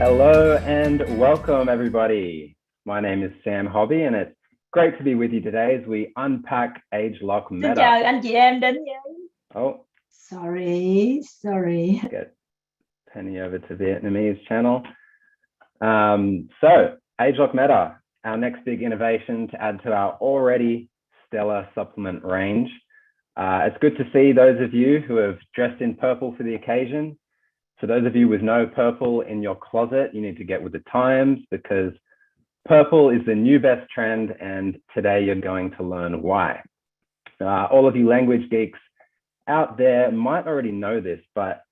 Hello and welcome, everybody. My name is Sam Hobby, and it's great to be with you today as we unpack AgeLOC Xin Meta. chào anh chị em đến với. Oh, sorry. Get Penny over to Vietnamese channel. So AgeLOC Meta, our next big innovation to add to our already stellar supplement range. It's good to see those of you who have dressed in purple for the occasion. For those of you with no purple in your closet, you need to get with the times, because purple is the new best trend, and today you're going to learn why. All of you language geeks out there might already know this, but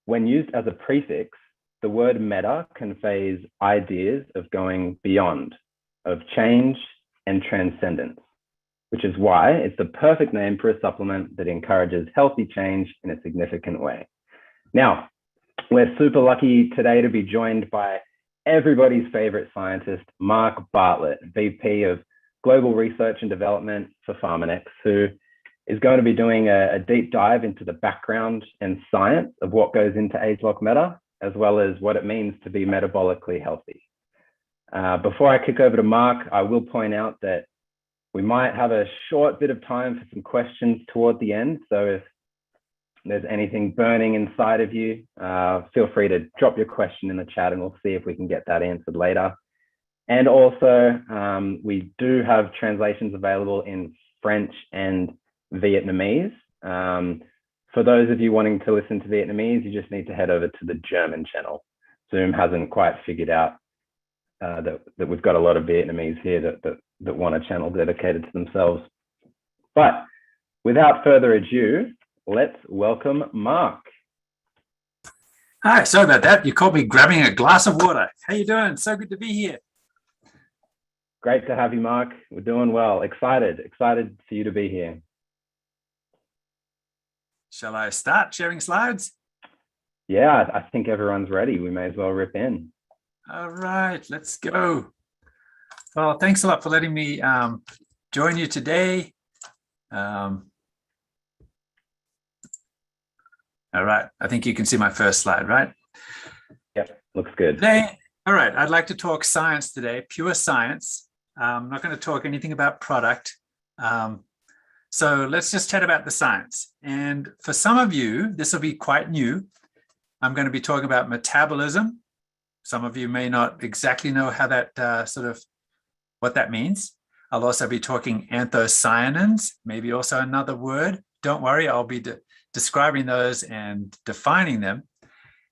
when used as a prefix, the word meta conveys ideas of going beyond, of change and transcendence, which is why it's the perfect name for a supplement that encourages healthy change in a significant way. Now, we're super lucky today to be joined by everybody's favorite scientist, Mark Bartlett, VP of Global Research and Development for Pharmanex, who is going to be doing a deep dive into the background and science of what goes into AgeLOC Meta, as well as what it means to be metabolically healthy. Before I kick over to Mark, I will point out that we might have a short bit of time for some questions toward the end. So if there's anything burning inside of you, feel free to drop your question in the chat and we'll see if we can get that answered later. And also, we do have translations available in French and Vietnamese. For those of you wanting to listen to Vietnamese, you just need to head over to the German channel. Zoom hasn't quite figured out that we've got a lot of Vietnamese here that want a channel dedicated to themselves. But without further ado, let's welcome Mark. Hi, sorry about that. You caught me grabbing a glass of water. How you doing? So good to be here. Great to have you, Mark. We're doing well. Excited for you to be here. Shall I start sharing slides? Yeah, I think everyone's ready. We may as well rip in. All right, let's go. Well, thanks a lot for letting me join you today. All right, I think you can see my first slide, right? Yep, looks good. Today, all right, I'd like to talk science today, pure science. I'm not going to talk anything about product. So let's just chat about the science. And for some of you, this will be quite new. I'm going to be talking about metabolism. Some of you may not exactly know how that what that means. I'll also be talking anthocyanins, maybe also another word. Don't worry, I'll be describing those and defining them.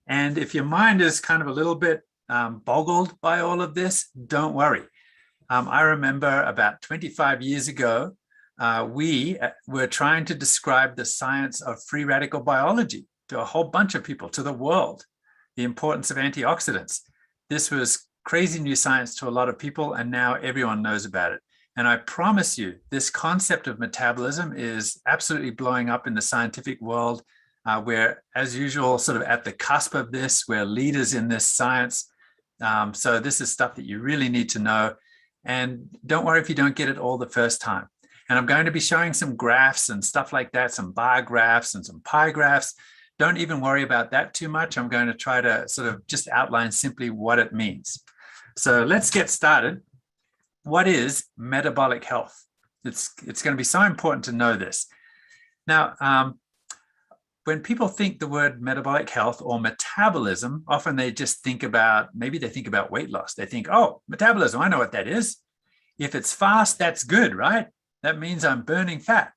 And if your mind is kind of a little bit boggled by all of this, don't worry. I remember about 25 years ago, we were trying to describe the science of free radical biology to a whole bunch of people, to the world, the importance of antioxidants. This was crazy new science to a lot of people, and now everyone knows about it. And I promise you, this concept of metabolism is absolutely blowing up in the scientific world. We're, as usual, sort of at the cusp of this. We're leaders in this science. So this is stuff that you really need to know. And don't worry if you don't get it all the first time. And I'm going to be showing some graphs and stuff like that, some bar graphs and some pie graphs. Don't even worry about that too much. I'm going to try to sort of just outline simply what it means. So let's get started. What is metabolic health? It's going to be so important to know this. Now, when people think the word metabolic health or metabolism, often they just think about, maybe they think about weight loss. They think, oh, metabolism, I know what that is. If it's fast, that's good, right? That means I'm burning fat.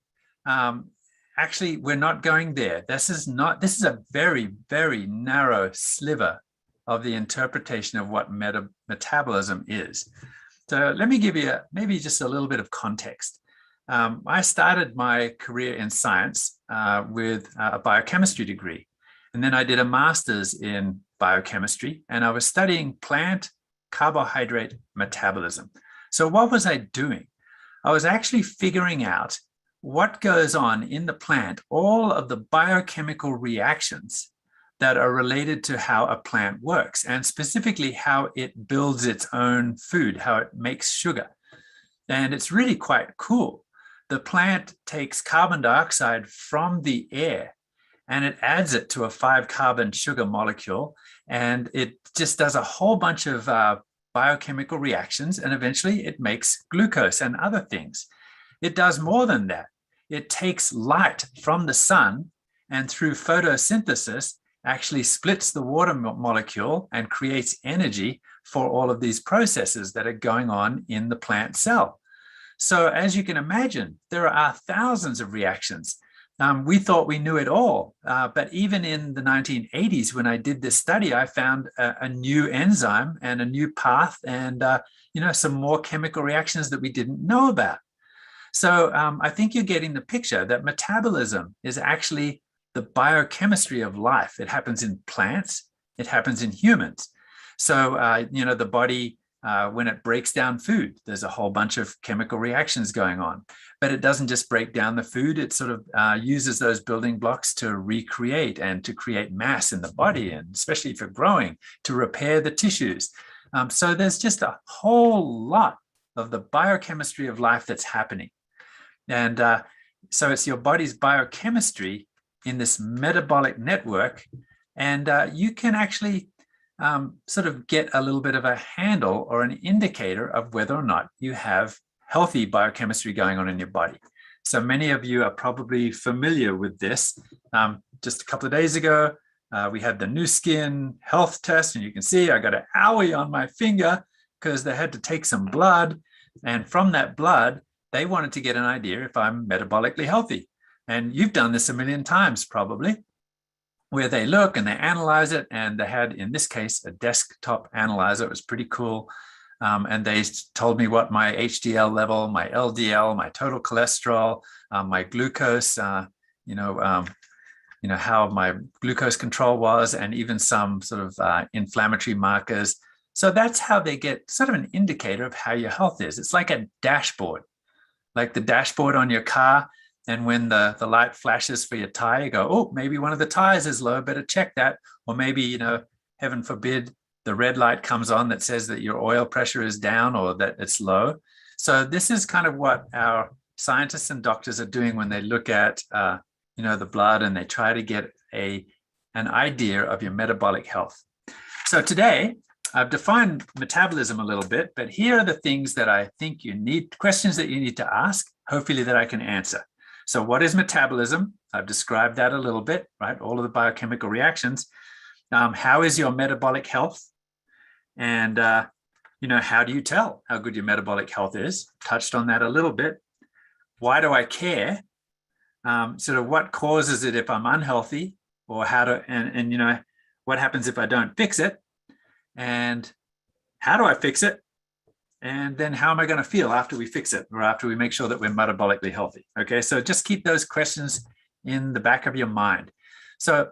Actually, we're not going there. This is a very, very narrow sliver of the interpretation of what metabolism is. So let me give you maybe just a little bit of context. I started my career in science with a biochemistry degree. And then I did a master's in biochemistry, and I was studying plant carbohydrate metabolism. So what was I doing? I was actually figuring out what goes on in the plant, all of the biochemical reactions that are related to how a plant works, and specifically how it builds its own food, how it makes sugar. And it's really quite cool. The plant takes carbon dioxide from the air and it adds it to a 5-carbon sugar molecule, and it just does a whole bunch of biochemical reactions, and eventually it makes glucose and other things. It does more than that. It takes light from the sun and through photosynthesis actually splits the water molecule and creates energy for all of these processes that are going on in the plant cell. So as you can imagine, there are thousands of reactions. We thought we knew it all, but even in the 1980s, when I did this study, I found a new enzyme and a new path and some more chemical reactions that we didn't know about. So I think you're getting the picture that metabolism is actually the biochemistry of life. It happens in plants, it happens in humans. So, the body, when it breaks down food, there's a whole bunch of chemical reactions going on, but it doesn't just break down the food. It sort of uses those building blocks to recreate and to create mass in the body, and especially for growing, to repair the tissues. So there's just a whole lot of the biochemistry of life that's happening. And so it's your body's biochemistry in this metabolic network, and you can actually sort of get a little bit of a handle or an indicator of whether or not you have healthy biochemistry going on in your body. So many of you are probably familiar with this. Just a couple of days ago, we had the new skin health test, and you can see I got an owie on my finger because they had to take some blood, and from that blood, they wanted to get an idea if I'm metabolically healthy. And you've done this a million times probably, where they look and they analyze it, and they had, in this case, a desktop analyzer. It was pretty cool. And they told me what my HDL level, my LDL, my total cholesterol, my glucose, how my glucose control was, and even some sort of inflammatory markers. So that's how they get sort of an indicator of how your health is. It's like a dashboard, like the dashboard on your car. And when the light flashes for your tire, you go, oh, maybe one of the tires is low, better check that. Or maybe, heaven forbid, the red light comes on that says that your oil pressure is down or that it's low. So this is kind of what our scientists and doctors are doing when they look at, the blood, and they try to get an idea of your metabolic health. So today, I've defined metabolism a little bit, but here are the things that I think you need, questions that you need to ask, hopefully that I can answer. So what is metabolism? I've described that a little bit, right? All of the biochemical reactions. How is your metabolic health? And, how do you tell how good your metabolic health is? Touched on that a little bit. Why do I care? Sort of what causes it if I'm unhealthy, or how to, what happens if I don't fix it? And how do I fix it? And then how am I going to feel after we fix it, or after we make sure that we're metabolically healthy? Okay, so just keep those questions in the back of your mind. So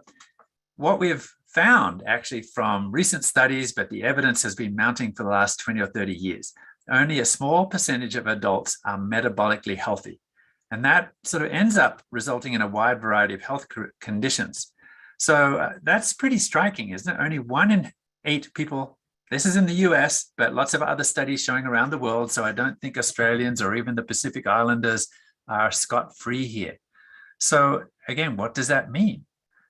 what we've found actually from recent studies, but the evidence has been mounting for the last 20 or 30 years, only a small percentage of adults are metabolically healthy. And that sort of ends up resulting in a wide variety of health conditions. So that's pretty striking, isn't it? Only 1 in 8 people. This is in the US, but lots of other studies showing around the world. So I don't think Australians or even the Pacific Islanders are scot-free here. So again, what does that mean?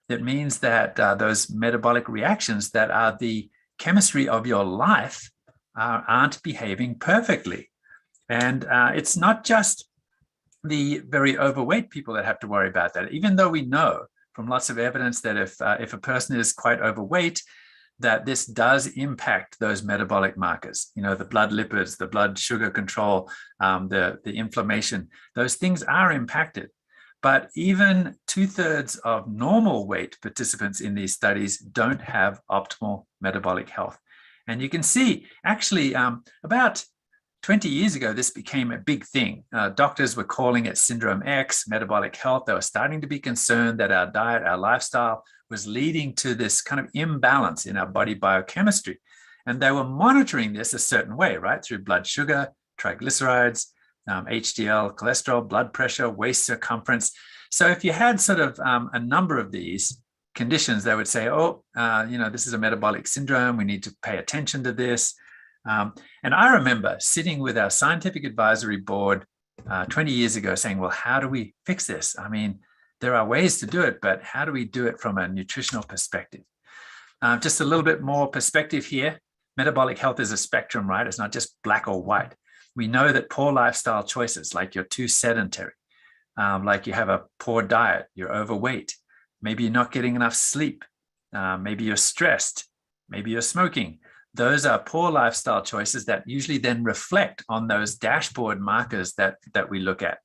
It means that those metabolic reactions that are the chemistry of your life aren't behaving perfectly. And it's not just the very overweight people that have to worry about that, even though we know from lots of evidence that if a person is quite overweight, that this does impact those metabolic markers, the blood lipids, the blood sugar control, the inflammation, those things are impacted. But even 2/3 of normal weight participants in these studies don't have optimal metabolic health. And you can see, actually, about 20 years ago, this became a big thing. Doctors were calling it Syndrome X, metabolic health. They were starting to be concerned that our diet, our lifestyle was leading to this kind of imbalance in our body biochemistry. And they were monitoring this a certain way, right? Through blood sugar, triglycerides, HDL, cholesterol, blood pressure, waist circumference. So if you had sort of a number of these conditions, they would say, this is a metabolic syndrome. We need to pay attention to this. And I remember sitting with our scientific advisory board 20 years ago saying, well, how do we fix this? I mean, there are ways to do it, but how do we do it from a nutritional perspective? Just a little bit more perspective here. Metabolic health is a spectrum, right? It's not just black or white. We know that poor lifestyle choices, like you're too sedentary, like you have a poor diet, you're overweight, maybe you're not getting enough sleep, maybe you're stressed, maybe you're smoking. Those are poor lifestyle choices that usually then reflect on those dashboard markers that we look at.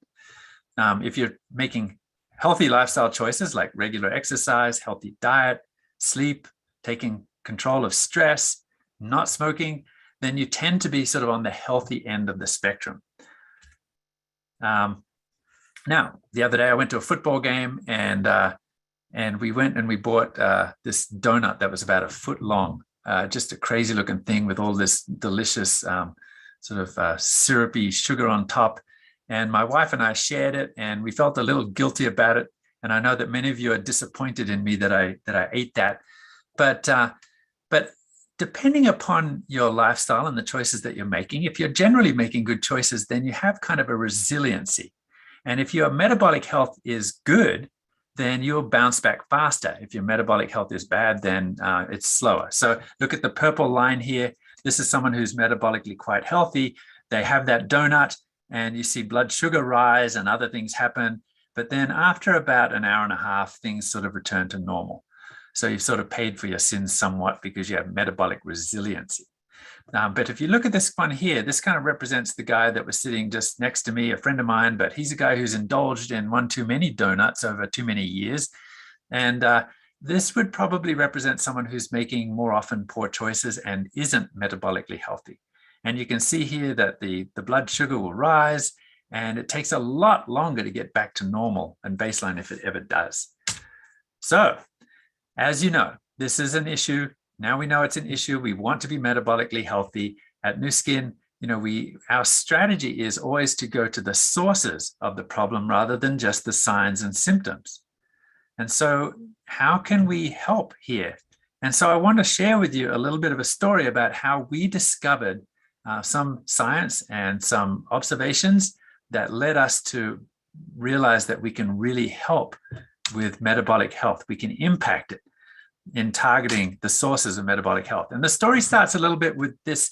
If you're making healthy lifestyle choices like regular exercise, healthy diet, sleep, taking control of stress, not smoking, then you tend to be sort of on the healthy end of the spectrum. Now, the other day I went to a football game, and we went and we bought this donut that was about a foot long, just a crazy looking thing with all this delicious sort of syrupy sugar on top. And my wife and I shared it, and we felt a little guilty about it. And I know that many of you are disappointed in me that I ate that. But depending upon your lifestyle and the choices that you're making, if you're generally making good choices, then you have kind of a resiliency. And if your metabolic health is good, then you'll bounce back faster. If your metabolic health is bad, then it's slower. So look at the purple line here. This is someone who's metabolically quite healthy. They have that donut, and you see blood sugar rise and other things happen. But then after about an hour and a half, things sort of return to normal. So you've sort of paid for your sins somewhat because you have metabolic resiliency. But if you look at this one here, this kind of represents the guy that was sitting just next to me, a friend of mine, but he's a guy who's indulged in one too many donuts over too many years. And this would probably represent someone who's making more often poor choices and isn't metabolically healthy. And you can see here that the blood sugar will rise, and it takes a lot longer to get back to normal and baseline if it ever does. So, as you know, this is an issue. Now we know it's an issue. We want to be metabolically healthy. At Nu Skin, our strategy is always to go to the sources of the problem rather than just the signs and symptoms. And so how can we help here? And so I want to share with you a little bit of a story about how we discovered some science and some observations that led us to realize that we can really help with metabolic health. We can impact it in targeting the sources of metabolic health. And the story starts a little bit with this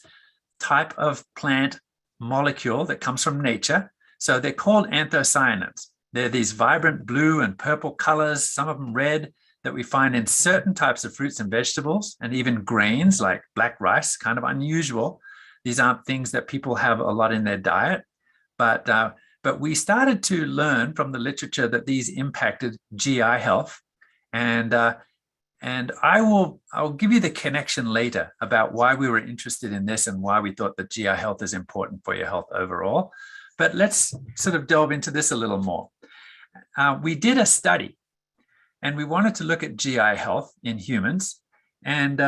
type of plant molecule that comes from nature. So they're called anthocyanins. They're these vibrant blue and purple colors, some of them red, that we find in certain types of fruits and vegetables, and even grains like black rice, kind of unusual. These aren't things that people have a lot in their diet, but we started to learn from the literature that these impacted GI health. And I'll give you the connection later about why we were interested in this and why we thought that GI health is important for your health overall. But let's sort of delve into this a little more. We did a study, and we wanted to look at GI health in humans. And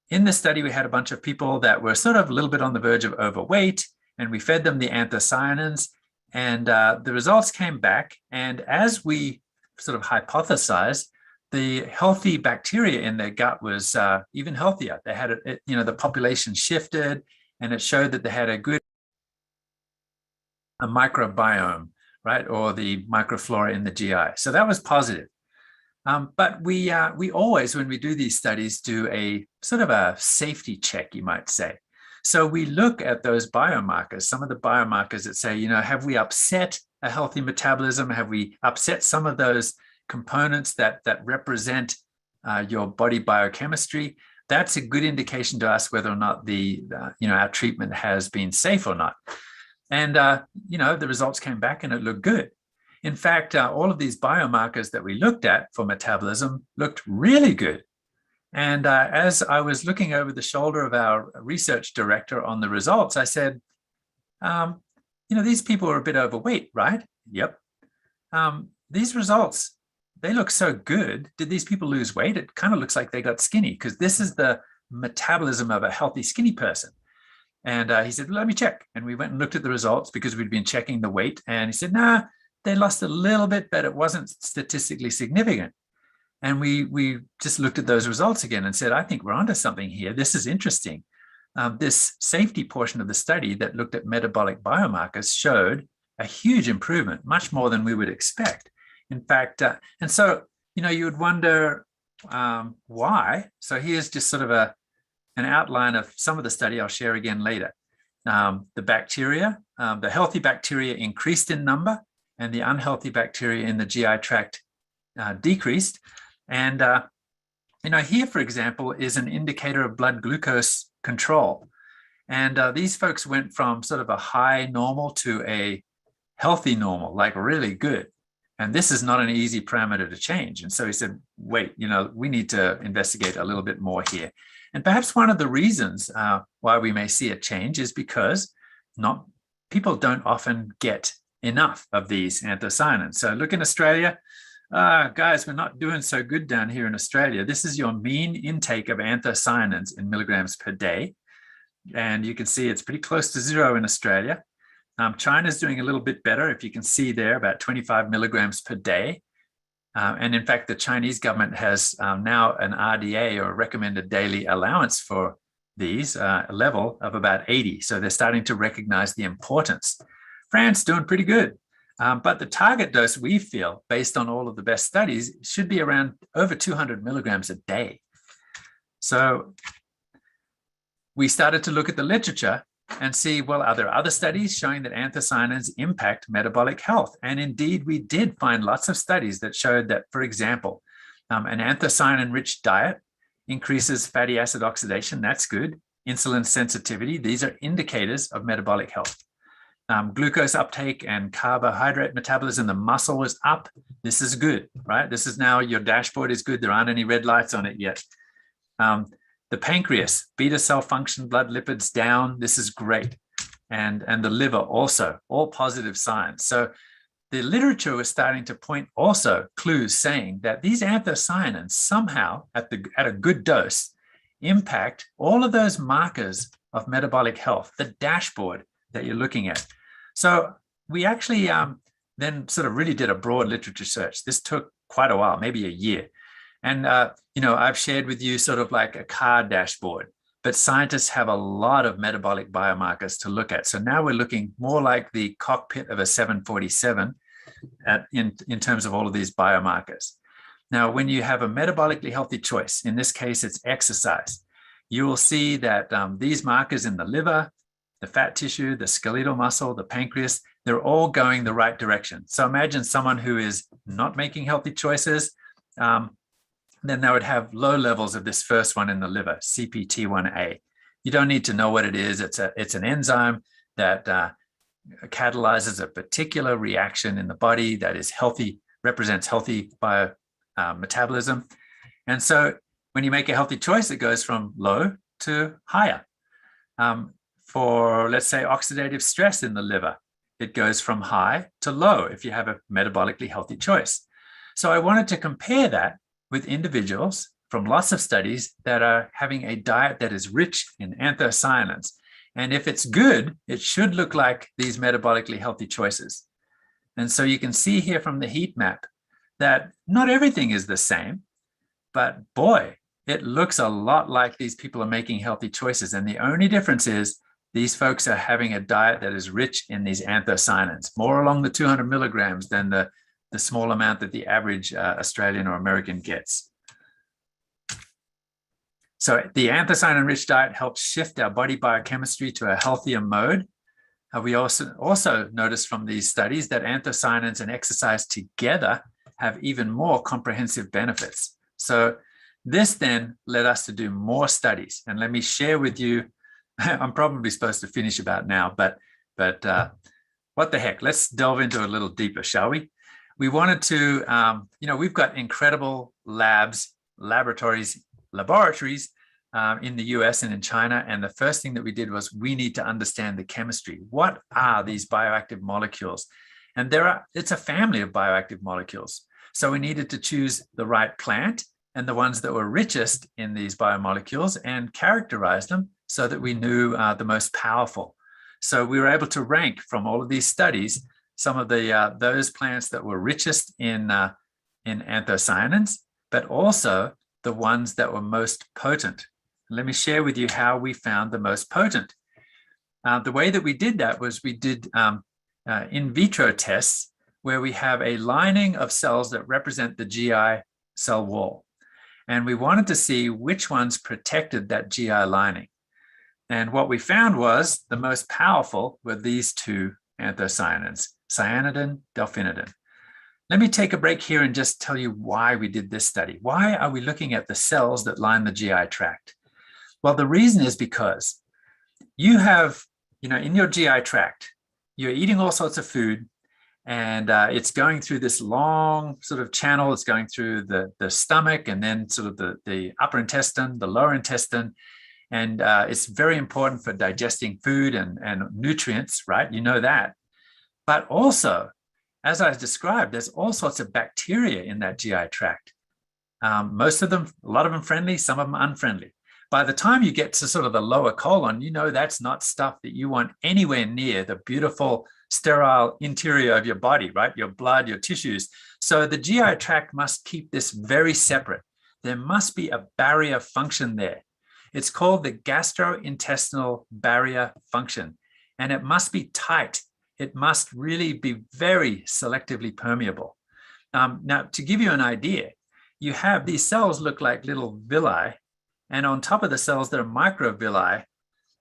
in the study, we had a bunch of people that were sort of a little bit on the verge of overweight, and we fed them the anthocyanins, and the results came back. And as we sort of hypothesized, the healthy bacteria in their gut was even healthier. They had, the population shifted, and it showed that they had a microbiome, right? Or the microflora in the GI. So that was positive. But we always, when we do these studies, do a sort of a safety check, you might say. So we look at those biomarkers, some of the biomarkers that say, have we upset a healthy metabolism? Have we upset some of those components that represent your body biochemistry? That's a good indication to us whether or not our treatment has been safe or not. And the results came back and it looked good. In fact, all of these biomarkers that we looked at for metabolism looked really good. And as I was looking over the shoulder of our research director on the results, I said, these people are a bit overweight, right? Yep. These results, they look so good. Did these people lose weight? It kind of looks like they got skinny, because this is the metabolism of a healthy, skinny person. And he said, well, let me check. And we went and looked at the results because we'd been checking the weight. And he said, nah, they lost a little bit, but it wasn't statistically significant. And we just looked at those results again and said, I think we're onto something here. This is interesting. This safety portion of the study that looked at metabolic biomarkers showed a huge improvement, much more than we would expect. In fact, and so, you would wonder, why. So here's just sort of an outline of some of the study I'll share again later. The bacteria, the healthy bacteria increased in number, and the unhealthy bacteria in the GI tract decreased. And here, for example, is an indicator of blood glucose control. And these folks went from sort of a high normal to a healthy normal, like really good. And this is not an easy parameter to change. And so he said, wait, we need to investigate a little bit more here. And perhaps one of the reasons why we may see a change is because people don't often get enough of these anthocyanins. So look in Australia, guys, we're not doing so good down here in Australia. This is your mean intake of anthocyanins in milligrams per day. And you can see it's pretty close to 0 in Australia. China's doing a little bit better, if you can see there, about 25 milligrams per day. And in fact, the Chinese government has now an RDA, or recommended daily allowance, for these level of about 80. So they're starting to recognize the importance. France doing pretty good. But the target dose, we feel, based on all of the best studies, should be around over 200 milligrams a day. So we started to look at the literature and see, well, are there other studies showing that anthocyanins impact metabolic health? And indeed, we did find lots of studies that showed that, for example, an anthocyanin-rich diet increases fatty acid oxidation. That's good. Insulin sensitivity. These are indicators of metabolic health. Glucose uptake and carbohydrate metabolism, the muscle was up. This is good, right? This is now, your dashboard is good. There aren't any red lights on it yet. The pancreas, beta cell function, blood lipids down. This is great. And the liver also, all positive signs. So the literature was starting to point also clues saying that these anthocyanins somehow at a good dose impact all of those markers of metabolic health, the dashboard that you're looking at. So we actually then sort of really did a broad literature search. This took quite a while, maybe a year. And, I've shared with you sort of like a car dashboard, but scientists have a lot of metabolic biomarkers to look at. So now we're looking more like the cockpit of a 747 in terms of all of these biomarkers. Now, when you have a metabolically healthy choice, in this case, it's exercise, you will see that these markers in the liver, the fat tissue, the skeletal muscle, the pancreas, they're all going the right direction. So imagine someone who is not making healthy choices, then they would have low levels of this first one in the liver, CPT1A. You don't need to know what it is. It's an enzyme that catalyzes a particular reaction in the body that is healthy, represents healthy metabolism. And so when you make a healthy choice, it goes from low to higher. For, let's say, oxidative stress in the liver, it goes from high to low if you have a metabolically healthy choice. So I wanted to compare that with individuals from lots of studies that are having a diet that is rich in anthocyanins. And if it's good, it should look like these metabolically healthy choices. And so you can see here from the heat map that not everything is the same, but boy, it looks a lot like these people are making healthy choices. And the only difference is these folks are having a diet that is rich in these anthocyanins, more along the 200 milligrams than the small amount that the average Australian or American gets. So the anthocyanin-rich diet helps shift our body biochemistry to a healthier mode. We also noticed from these studies that anthocyanins and exercise together have even more comprehensive benefits. So this then led us to do more studies. And let me share with you, I'm probably supposed to finish about now, but what the heck, let's delve into a little deeper, shall we? We wanted to, we've got incredible laboratories in the US and in China. And the first thing that we did was we need to understand the chemistry. What are these bioactive molecules? And it's a family of bioactive molecules. So we needed to choose the right plant and the ones that were richest in these biomolecules and characterize them so that we knew the most powerful. So we were able to rank from all of these studies some of those plants that were richest in anthocyanins, but also the ones that were most potent. Let me share with you how we found the most potent. The way that we did that was we did in vitro tests where we have a lining of cells that represent the GI cell wall. And we wanted to see which ones protected that GI lining. And what we found was the most powerful were these two anthocyanins, cyanidin, delphinidin. Let me take a break here and just tell you why we did this study. Why are we looking at the cells that line the GI tract? Well, the reason is because you have, in your GI tract, you're eating all sorts of food, and it's going through this long sort of channel. It's going through the stomach, and then sort of the upper intestine, the lower intestine. And it's very important for digesting food and nutrients, right? You know that. But also, as I described, there's all sorts of bacteria in that GI tract. Most of them, a lot of them friendly, some of them unfriendly. By the time you get to sort of the lower colon, that's not stuff that you want anywhere near the beautiful, sterile interior of your body, right? Your blood, your tissues. So the GI tract must keep this very separate. There must be a barrier function there. It's called the gastrointestinal barrier function, and it must be tight. It must really be very selectively permeable. Now, to give you an idea, you have these cells look like little villi, and on top of the cells, there are microvilli,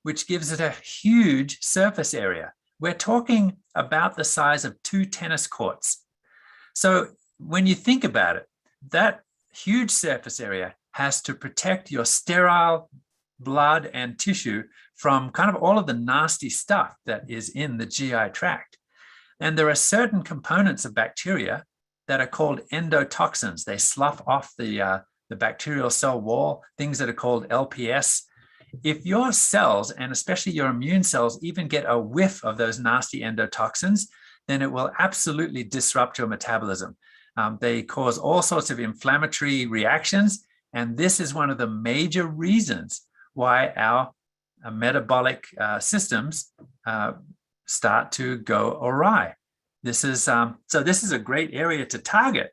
which gives it a huge surface area. We're talking about the size of 2 tennis courts. So when you think about it, that huge surface area has to protect your sterile blood and tissue from kind of all of the nasty stuff that is in the GI tract. And there are certain components of bacteria that are called endotoxins. They slough off the bacterial cell wall, things that are called LPS. If your cells, and especially your immune cells, even get a whiff of those nasty endotoxins, then it will absolutely disrupt your metabolism. They cause all sorts of inflammatory reactions, and this is one of the major reasons why our metabolic systems start to go awry. This is a great area to target.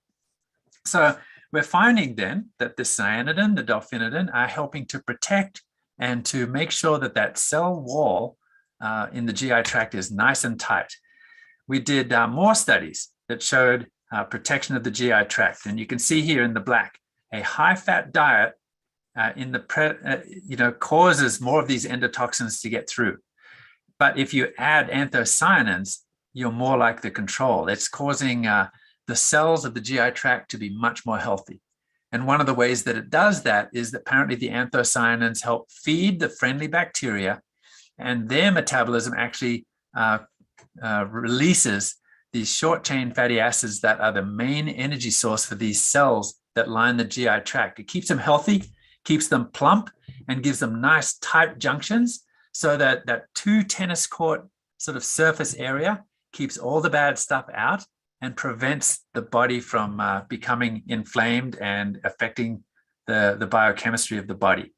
So we're finding then that the cyanidin, the delphinidin, are helping to protect and to make sure that that cell wall in the GI tract is nice and tight. We did more studies that showed protection of the GI tract, and you can see here in the black, a high-fat diet causes more of these endotoxins to get through. But if you add anthocyanins, you're more like the control. It's causing the cells of the GI tract to be much more healthy. And one of the ways that it does that is that apparently the anthocyanins help feed the friendly bacteria, and their metabolism actually releases these short-chain fatty acids that are the main energy source for these cells that line the GI tract. It keeps them healthy, keeps them plump, and gives them nice tight junctions, so that that 2 tennis court sort of surface area keeps all the bad stuff out and prevents the body from becoming inflamed and affecting the biochemistry of the body.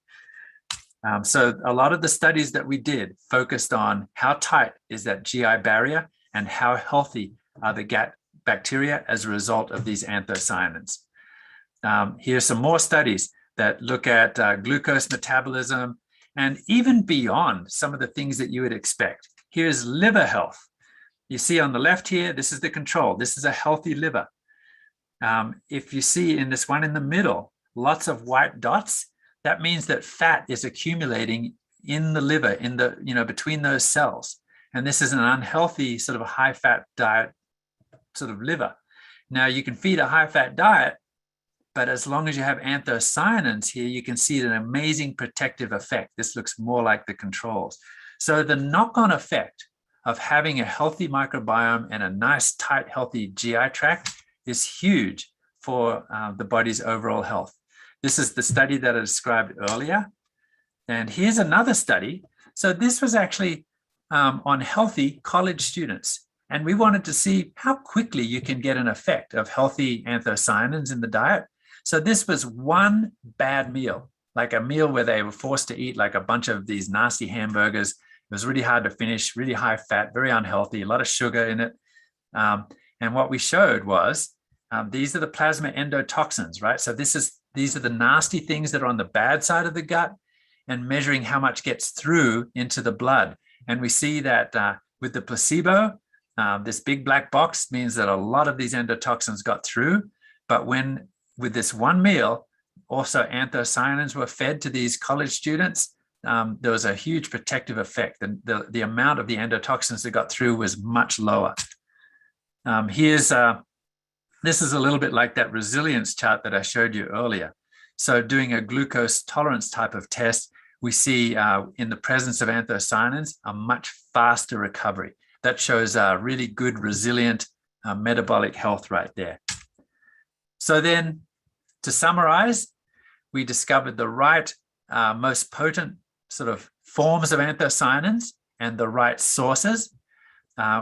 So a lot of the studies that we did focused on how tight is that GI barrier and how healthy are the gut bacteria as a result of these anthocyanins. Here's some more studies that look at glucose metabolism and even beyond some of the things that you would expect. Here's liver health. You see on the left here, this is the control. This is a healthy liver. If you see in this one in the middle, lots of white dots, that means that fat is accumulating in the liver, in the, between those cells. And this is an unhealthy sort of high fat diet sort of liver. Now you can feed a high fat diet, but as long as you have anthocyanins here, you can see an amazing protective effect. This looks more like the controls. So the knock-on effect of having a healthy microbiome and a nice, tight, healthy GI tract is huge for the body's overall health. This is the study that I described earlier. And here's another study. So this was actually on healthy college students. And we wanted to see how quickly you can get an effect of healthy anthocyanins in the diet. So this was one bad meal, like a meal where they were forced to eat like a bunch of these nasty hamburgers. It was really hard to finish, really high fat, very unhealthy, a lot of sugar in it. And what we showed was these are the plasma endotoxins, right? So these are the nasty things that are on the bad side of the gut, and measuring how much gets through into the blood. And we see that with the placebo, this big black box means that a lot of these endotoxins got through. But with this one meal, Also, anthocyanins were fed to these college students. There was a huge protective effect, and the amount of the endotoxins that got through was much lower. This is a little bit like that resilience chart that I showed you earlier. So doing a glucose tolerance type of test, we see in the presence of anthocyanins, a much faster recovery. That shows really good, resilient metabolic health right there. So then, to summarize, we discovered the right, most potent sort of forms of anthocyanins and the right sources.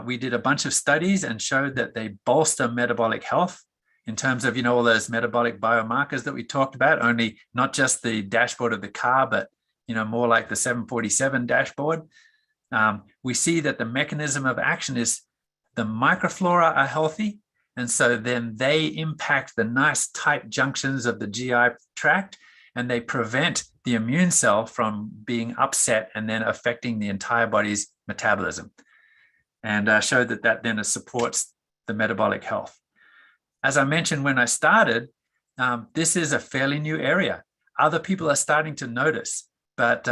We did a bunch of studies and showed that they bolster metabolic health in terms of, all those metabolic biomarkers that we talked about, only not just the dashboard of the car, but, more like the 747 dashboard. We see that the mechanism of action is the microflora are healthy. And so then they impact the nice tight junctions of the GI tract, and they prevent the immune cell from being upset and then affecting the entire body's metabolism. And showed that then supports the metabolic health. As I mentioned when I started, this is a fairly new area. Other people are starting to notice, but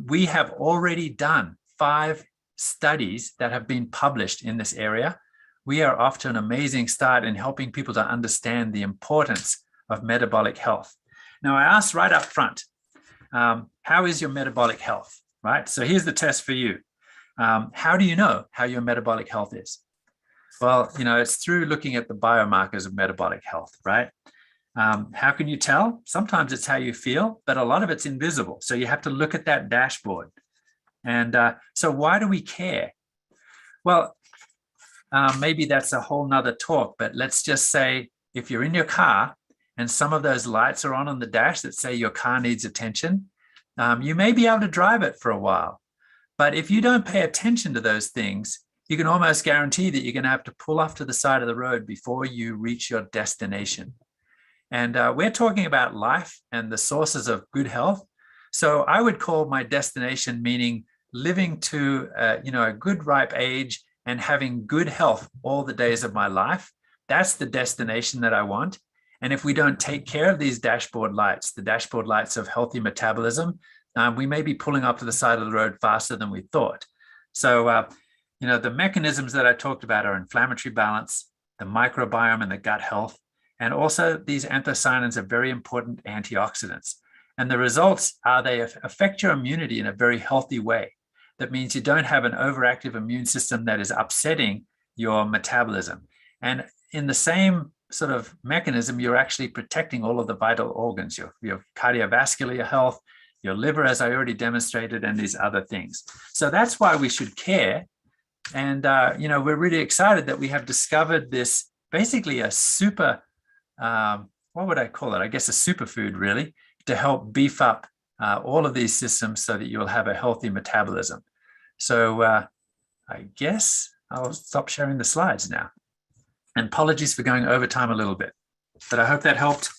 we have already done 5 studies that have been published in this area. We are off to an amazing start in helping people to understand the importance of metabolic health. Now, I asked right up front, how is your metabolic health, right? So here's the test for you. How do you know how your metabolic health is? Well, it's through looking at the biomarkers of metabolic health, right? How can you tell? Sometimes it's how you feel, but a lot of it's invisible. So you have to look at that dashboard. And so why do we care? Well, maybe that's a whole nother talk, but let's just say if you're in your car and some of those lights are on the dash that say your car needs attention, you may be able to drive it for a while. But if you don't pay attention to those things, you can almost guarantee that you're going to have to pull off to the side of the road before you reach your destination. And we're talking about life and the sources of good health. So I would call my destination meaning living to a good ripe age and having good health all the days of my life. That's the destination that I want. And if we don't take care of these dashboard lights, the dashboard lights of healthy metabolism, we may be pulling up to the side of the road faster than we thought. So, the mechanisms that I talked about are inflammatory balance, the microbiome and the gut health, and also these anthocyanins are very important antioxidants. And the results are they affect your immunity in a very healthy way. That means you don't have an overactive immune system that is upsetting your metabolism. And in the same sort of mechanism, you're actually protecting all of the vital organs, your cardiovascular health, your liver, as I already demonstrated, and these other things. So that's why we should care. And, we're really excited that we have discovered this, basically a super, what would I call it? I guess a superfood, really, to help beef up all of these systems so that you'll have a healthy metabolism. So I guess I'll stop sharing the slides now. And apologies for going over time a little bit, but I hope that helped.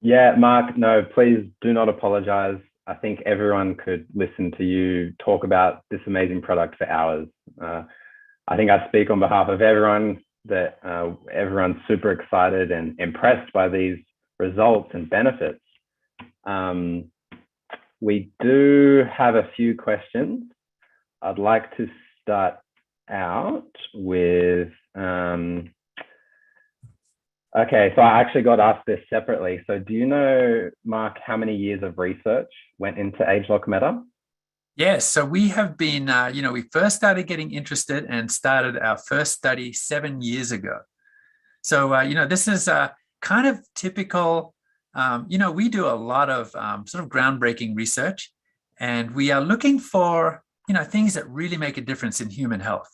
Yeah, Mark, no, please do not apologize. I think everyone could listen to you talk about this amazing product for hours. I think I speak on behalf of everyone that everyone's super excited and impressed by these results and benefits. We do have a few questions. I'd like to start out with, okay, so I actually got asked this separately. So do you know, Mark, how many years of research went into AgeLOC Meta? Yes, so we have been, we first started getting interested and started our first study 7 years ago. So, this is kind of typical, we do a lot of sort of groundbreaking research, and we are looking for, things that really make a difference in human health.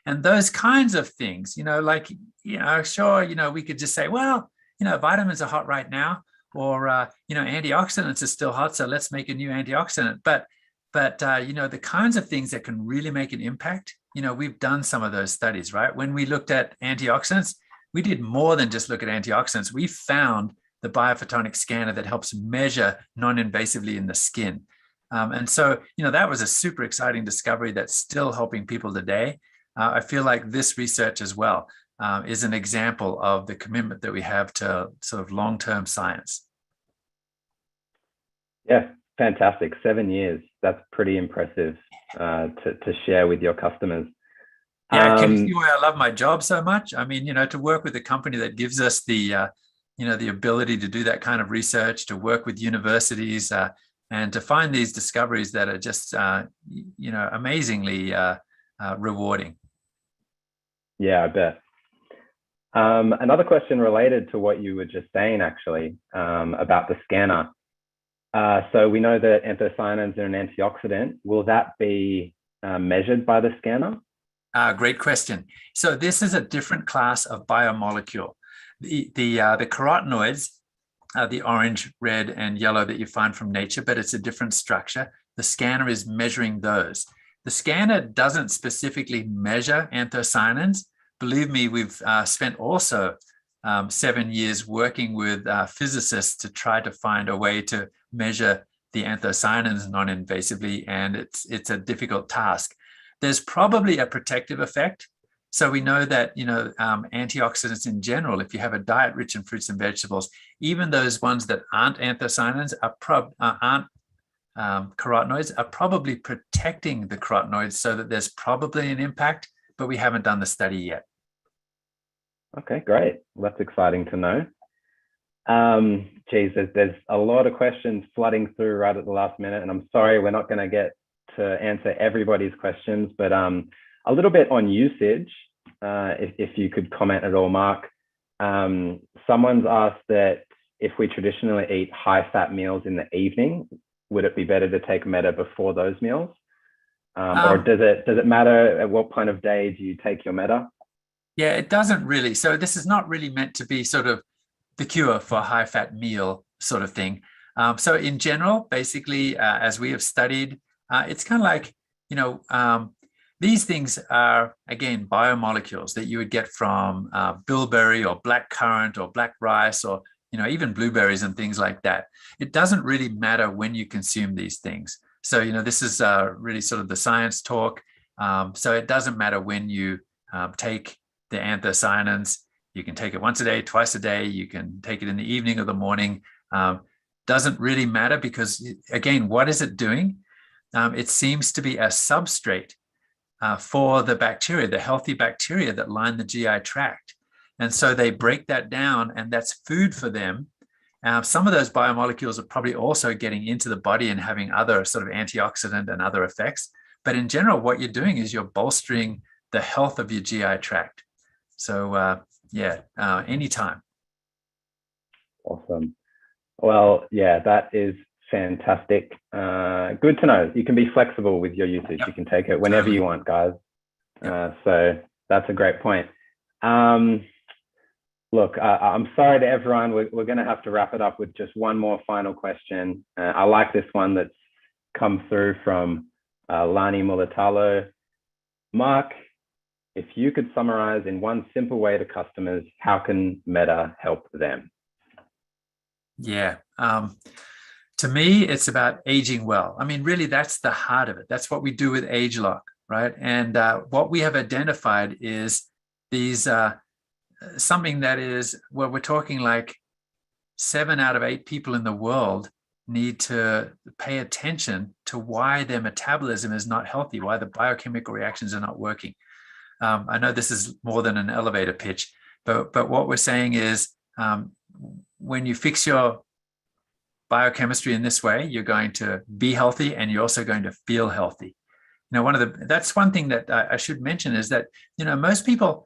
And those kinds of things, sure, we could just say, well, vitamins are hot right now, or, antioxidants are still hot, so let's make a new antioxidant. But the kinds of things that can really make an impact, we've done some of those studies, right? When we looked at antioxidants, we did more than just look at antioxidants. We found the biophotonic scanner that helps measure non-invasively in the skin. And so, that was a super exciting discovery that's still helping people today. I feel like this research as well. is an example of the commitment that we have to sort of long-term science. Yeah, fantastic. 7 years. That's pretty impressive to share with your customers. Yeah, can you see why I love my job so much? I mean, to work with a company that gives us the, the ability to do that kind of research, to work with universities, and to find these discoveries that are just, amazingly rewarding. Yeah, I bet. Another question related to what you were just saying, actually, about the scanner. So we know that anthocyanins are an antioxidant. Will that be measured by the scanner? Great question. So this is a different class of biomolecule. The carotenoids are the orange, red, and yellow that you find from nature, but it's a different structure. The scanner is measuring those. The scanner doesn't specifically measure anthocyanins. Believe me, we've spent also 7 years working with physicists to try to find a way to measure the anthocyanins non-invasively, and it's a difficult task. There's probably a protective effect. So we know that, antioxidants in general, if you have a diet rich in fruits and vegetables, even those ones that aren't anthocyanins, aren't carotenoids, are probably protecting the carotenoids, so that there's probably an impact, but we haven't done the study yet. Okay, great. Well, that's exciting to know. Geez, there's a lot of questions flooding through right at the last minute, and I'm sorry we're not going to get to answer everybody's questions, but a little bit on usage, if you could comment at all, Mark. Someone's asked that if we traditionally eat high-fat meals in the evening, would it be better to take Meta before those meals? Or does it matter at what point of day do you take your Meta? Yeah, it doesn't really. So this is not really meant to be sort of the cure for a high-fat meal sort of thing. So in general, basically, as we have studied, it's kind of like, these things are, again, biomolecules that you would get from bilberry or black currant or black rice or, even blueberries and things like that. It doesn't really matter when you consume these things. So, this is really sort of the science talk. So it doesn't matter when you take the anthocyanins. You can take it once a day, twice a day. You can take it in the evening or the morning. Doesn't really matter because, again, what is it doing? It seems to be a substrate for the bacteria, the healthy bacteria that line the GI tract. And so they break that down, and that's food for them. Some of those biomolecules are probably also getting into the body and having other sort of antioxidant and other effects. But in general, what you're doing is you're bolstering the health of your GI tract. So anytime. Awesome. Well, yeah, that is fantastic. Good to know. You can be flexible with your usage. Yep. You can take it whenever you want, guys. Yep. So that's a great point. Look, I'm sorry to everyone. We're going to have to wrap it up with just one more final question. I like this one that's come through from Lani Mulatalo. Mark, if you could summarize in one simple way to customers, how can Meta help them? Yeah. To me, it's about aging well. I mean, really, that's the heart of it. That's what we do with AgeLOC, right? And what we have identified is these something that is, well, we're talking like 7 out of 8 people in the world need to pay attention to why their metabolism is not healthy, why the biochemical reactions are not working. I know this is more than an elevator pitch, but what we're saying is when you fix your biochemistry in this way, you're going to be healthy and you're also going to feel healthy. That's one thing that I should mention is that, most people,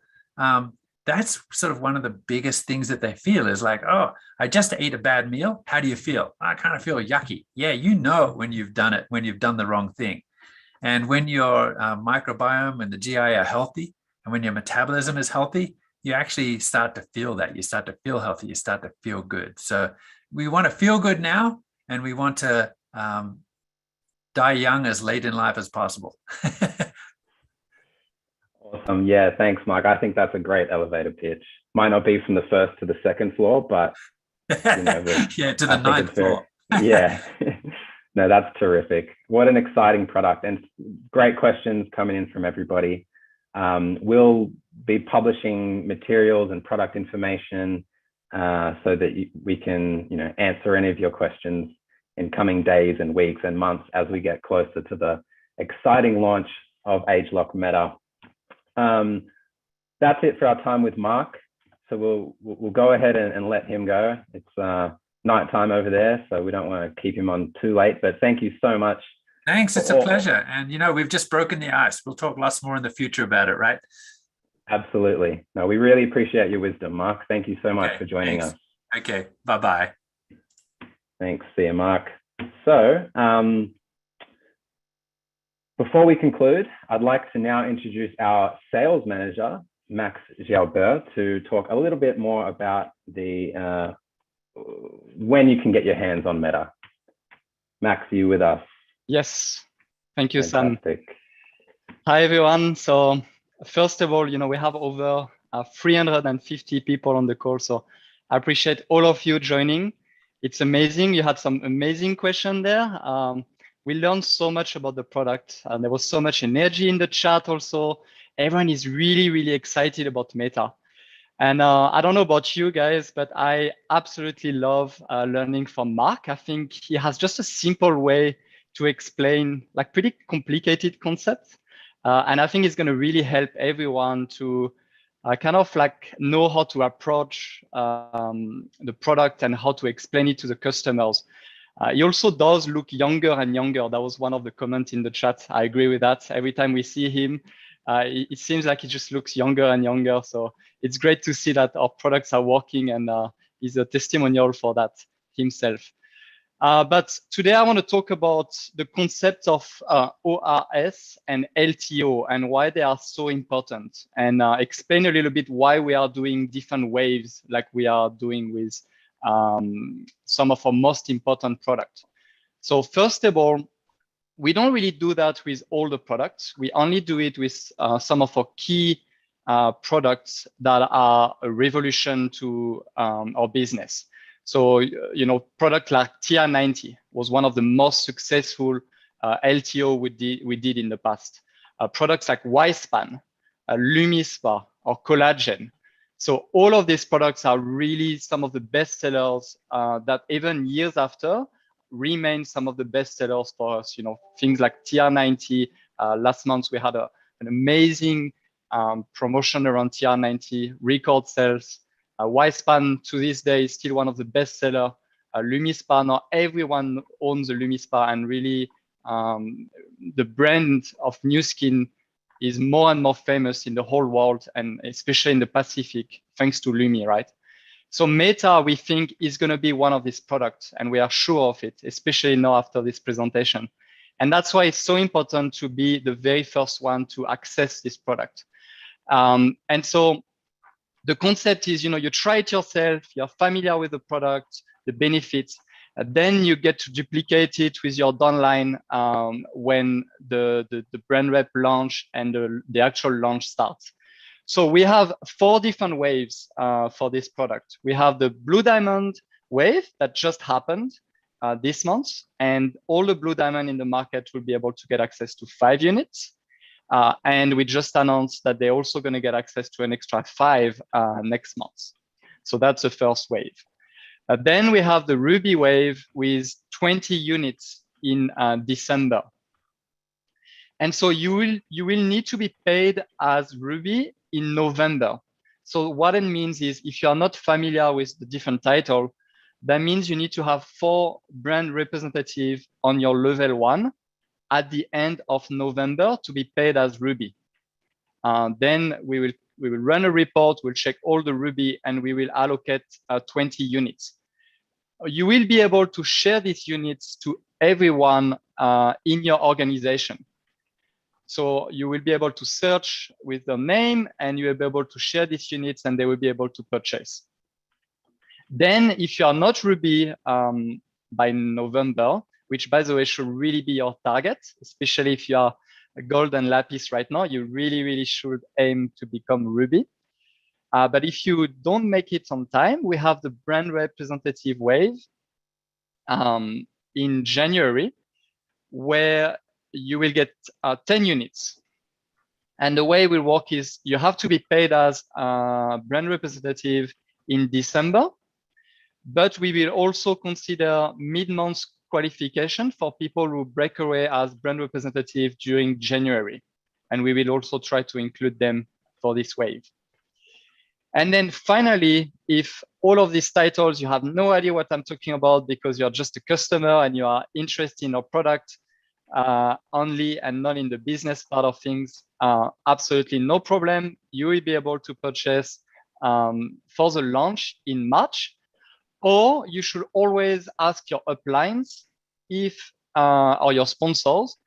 that's sort of one of the biggest things that they feel is like, oh, I just ate a bad meal. How do you feel? I kind of feel yucky. Yeah, when you've done it, when you've done the wrong thing. And when your microbiome and the GI are healthy, and when your metabolism is healthy, you actually start to feel that. You start to feel healthy. You start to feel good. So we want to feel good now, and we want to die young as late in life as possible. Awesome. Yeah, thanks, Mike. I think that's a great elevator pitch. Might not be from the first to the second floor, but yeah, to the 9th floor. Yeah. No, that's terrific. What an exciting product, and great questions coming in from everybody. We'll be publishing materials and product information so that we can, answer any of your questions in coming days and weeks and months as we get closer to the exciting launch of AgeLOC Meta. That's it for our time with Mark. So we'll go ahead and let him go. It's nighttime over there, so we don't want to keep him on too late. But thank you so much. Thanks. It's a pleasure. And, we've just broken the ice. We'll talk lots more in the future about it, right? Absolutely. No, we really appreciate your wisdom, Mark. Thank you so much for joining us. Okay. Bye-bye. Thanks. See you, Mark. So before we conclude, I'd like to now introduce our sales manager, Max Gilbert, to talk a little bit more about the when you can get your hands on Meta. Max, are you with us? Yes. Thank you, Fantastic. Sam. Hi, everyone. So first of all, we have over 350 people on the call. So I appreciate all of you joining. It's amazing. You had some amazing questions there. We learned so much about the product, and there was so much energy in the chat also. Everyone is really, really excited about Meta. And I don't know about you guys, but I absolutely love learning from Mark. I think he has just a simple way to explain like pretty complicated concepts. And I think it's going to really help everyone to kind of like know how to approach the product and how to explain it to the customers. He also does look younger and younger. That was one of the comments in the chat. I agree with that. Every time we see him, it seems like he just looks younger and younger. So it's great to see that our products are working, and he's a testimonial for that himself. But today I want to talk about the concept of ORS and LTO and why they are so important, and explain a little bit why we are doing different waves like we are doing with some of our most important products. So first of all, we don't really do that with all the products. We only do it with some of our key products that are a revolution to our business. So, product like TR90 was one of the most successful LTO we did in the past. Products like Y-Span, LumiSpa, or Collagen. So all of these products are really some of the best sellers that even years after remain some of the best sellers for us. Things like TR90. Last month we had an amazing promotion around TR90, record sales. Y-Span to this day is still one of the best sellers. LumiSpa, now everyone owns a LumiSpa, and really the brand of Nu Skin is more and more famous in the whole world, and especially in the Pacific, thanks to Lumi, right? So Meta, we think, is going to be one of these products, and we are sure of it, especially now after this presentation. And that's why it's so important to be the very first one to access this product. And so the concept is, you try it yourself, you're familiar with the product, the benefits, then you get to duplicate it with your downline when the brand rep launch and the actual launch starts. So we have 4 different waves for this product. We have the Blue Diamond wave that just happened this month, and all the Blue Diamond in the market will be able to get access to 5 units. And we just announced that they're also going to get access to an extra 5 next month. So that's the first wave. Then we have the Ruby wave with 20 units in December. And so you will need to be paid as Ruby in November. So what it means is, if you are not familiar with the different title, that means you need to have 4 brand representatives on your level 1 at the end of November to be paid as Ruby. Then we will run a report, we'll check all the Ruby, and we will allocate 20 units. You will be able to share these units to everyone in your organization. So you will be able to search with the name, and you will be able to share these units, and they will be able to purchase. Then if you are not Ruby by November, which by the way should really be your target, especially if you are a gold and lapis right now, you really, really should aim to become Ruby. But if you don't make it on time, we have the brand representative wave in January, where you will get 10 units. And the way it will work is you have to be paid as a brand representative in December, but we will also consider mid-month qualification for people who break away as brand representative during January. And we will also try to include them for this wave. And then finally, if all of these titles, you have no idea what I'm talking about because you're just a customer and you are interested in our product only and not in the business part of things, absolutely no problem. You will be able to purchase for the launch in March, or you should always ask your uplines or your sponsors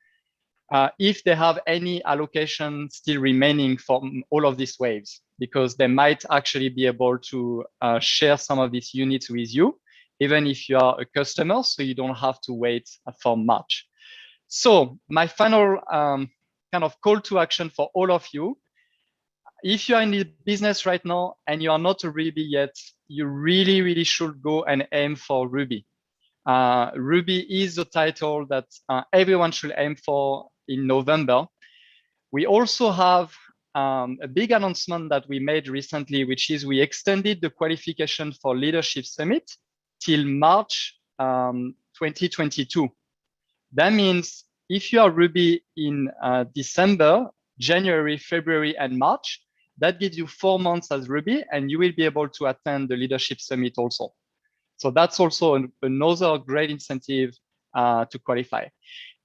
if they have any allocation still remaining from all of these waves, because they might actually be able to share some of these units with you, even if you are a customer, so you don't have to wait for March. So my final kind of call to action for all of you, if you are in the business right now and you are not a Ruby yet, you really, really should go and aim for Ruby. Ruby is the title that everyone should aim for in November. We also have a big announcement that we made recently, which is we extended the qualification for Leadership Summit till March 2022. That means if you are Ruby in December, January, February, and March, that gives you 4 months as Ruby, and you will be able to attend the Leadership Summit also. So that's also another great incentive to qualify.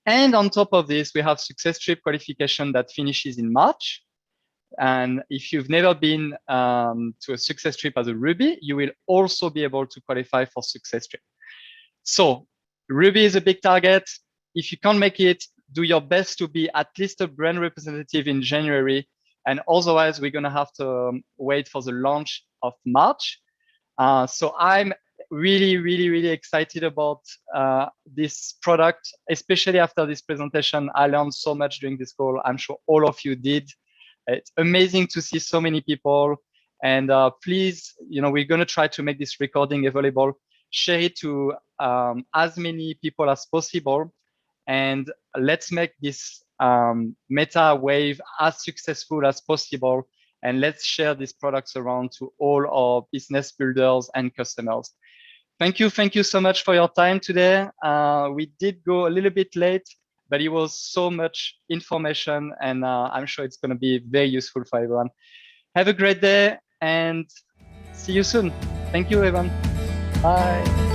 And on top of this, we have Success Trip qualification that finishes in March. And if you've never been to a Success Trip as a Ruby, you will also be able to qualify for Success Trip. So Ruby is a big target. If you can't make it, do your best to be at least a brand representative in January. And otherwise, we're going to have to wait for the launch of March. So I'm really, really, really excited about this product, especially after this presentation. I learned so much during this call. I'm sure all of you did. It's amazing to see so many people. And please, we're going to try to make this recording available. Share it to as many people as possible. And let's make this meta wave as successful as possible. And let's share these products around to all our business builders and customers. Thank you so much for your time today. We did go a little bit late, but it was so much information, and I'm sure it's going to be very useful for everyone. Have a great day and see you soon. Thank you, everyone. Bye.